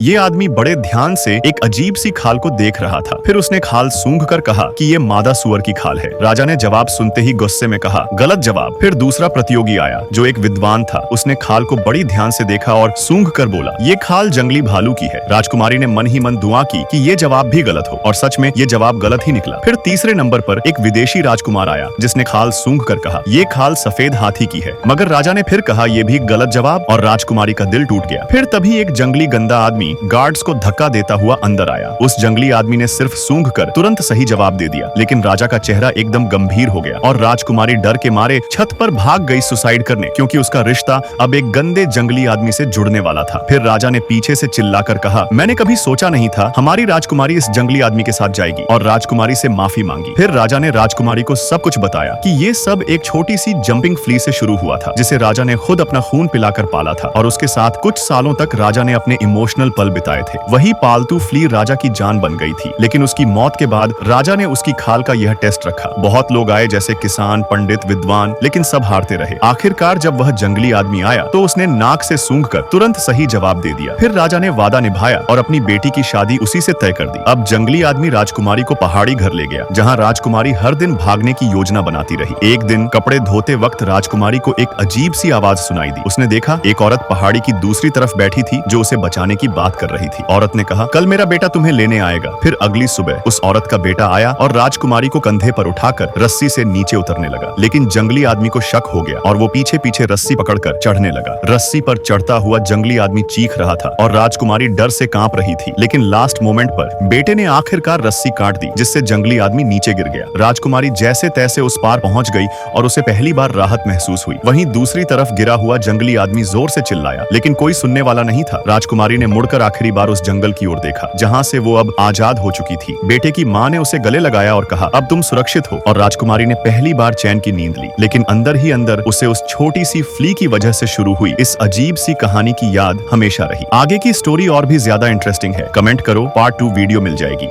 ये आदमी बड़े ध्यान से एक अजीब सी खाल को देख रहा था। फिर उसने खाल सूंघ कर कहा कि ये मादा सुअर की खाल है। राजा ने जवाब सुनते ही गुस्से में कहा, गलत जवाब। फिर दूसरा प्रतियोगी आया जो एक विद्वान था। उसने खाल को बड़ी ध्यान से देखा और सूंघ कर बोला, ये खाल जंगली भालू की है। राजकुमारी ने मन ही मन दुआ की कि ये जवाब भी गलत हो, और सच में ये जवाब गलत ही निकला। फिर तीसरे नंबर पर एक विदेशी राजकुमार आया जिसने खाल सूंघ कर कहा, ये खाल सफेद हाथी की है। मगर राजा ने फिर कहा, ये भी गलत जवाब, और राजकुमारी का दिल टूट गया। फिर तभी एक जंगली गंदा आदमी गार्ड्स को धक्का देता हुआ अंदर आया। उस जंगली आदमी ने सिर्फ सूंघ कर तुरंत सही जवाब दे दिया, लेकिन राजा का चेहरा एकदम गंभीर हो गया और राजकुमारी डर के मारे छत पर भाग गई सुसाइड करने, क्योंकि उसका रिश्ता अब एक गंदे जंगली आदमी से जुड़ने वाला था। फिर राजा ने पीछे से चिल्लाकर कहा, मैंने कभी सोचा नहीं था हमारी राजकुमारी इस जंगली आदमी के साथ जाएगी, और राजकुमारी से माफी मांगी। फिर राजा ने राजकुमारी को सब कुछ बताया कि ये सब एक छोटी सी जंपिंग फ्ली से शुरू हुआ था, जिसे राजा ने खुद अपना खून पिलाकर पाला था, और उसके साथ कुछ सालों तक राजा ने अपने इमोशनल पल बिताए थे। वही पालतू फ्ली राजा की जान बन गई थी, लेकिन उसकी मौत के बाद राजा ने उसकी खाल का यह टेस्ट रखा। बहुत लोग आए, जैसे किसान, पंडित, विद्वान, लेकिन सब हारते रहे। आखिरकार जब वह जंगली आदमी आया तो उसने नाक से सूंघकर तुरंत सही जवाब दे दिया। फिर राजा ने वादा निभाया और अपनी बेटी की शादी उसी से तय कर दी। अब जंगली आदमी राजकुमारी को पहाड़ी घर ले गया, जहाँ राजकुमारी हर दिन भागने की योजना बनाती रही। एक दिन कपड़े धोते वक्त राजकुमारी को एक अजीब सी आवाज सुनाई दी। उसने देखा एक औरत पहाड़ी की दूसरी तरफ बैठी थी जो उसे बचाने की बात कर रही थी। औरत ने कहा, कल मेरा बेटा तुम्हें लेने आएगा। फिर अगली सुबह उस औरत का बेटा आया और राजकुमारी को कंधे पर उठाकर रस्सी से नीचे उतरने लगा, लेकिन जंगली आदमी को शक हो गया और वो पीछे पीछे रस्सी पकड़कर चढ़ने लगा। रस्सी पर चढ़ता हुआ जंगली आदमी चीख रहा था और राजकुमारी डर से कांप रही थी, लेकिन लास्ट मोमेंट पर बेटे ने आखिरकार रस्सी काट दी, जिससे जंगली आदमी नीचे गिर गया। राजकुमारी जैसे तैसे उस पार पहुंच गई और उसे पहली बार राहत महसूस हुई। वहीं दूसरी तरफ गिरा हुआ जंगली आदमी जोर से चिल्लाया, लेकिन कोई सुनने वाला नहीं था। राजकुमारी ने मुड़कर आखिरी बार उस जंगल की ओर देखा जहाँ से वो अब आजाद हो चुकी थी। बेटे की माँ ने उसे गले लगाया और कहा, अब तुम सुरक्षित हो, और राजकुमारी ने पहली बार चैन की नींद ली। लेकिन अंदर ही अंदर उसे उस छोटी सी फ्ली की वजह से शुरू हुई इस अजीब सी कहानी की याद हमेशा रही। आगे की स्टोरी और भी ज्यादा इंटरेस्टिंग है, कमेंट करो, पार्ट 2 वीडियो मिल जाएगी।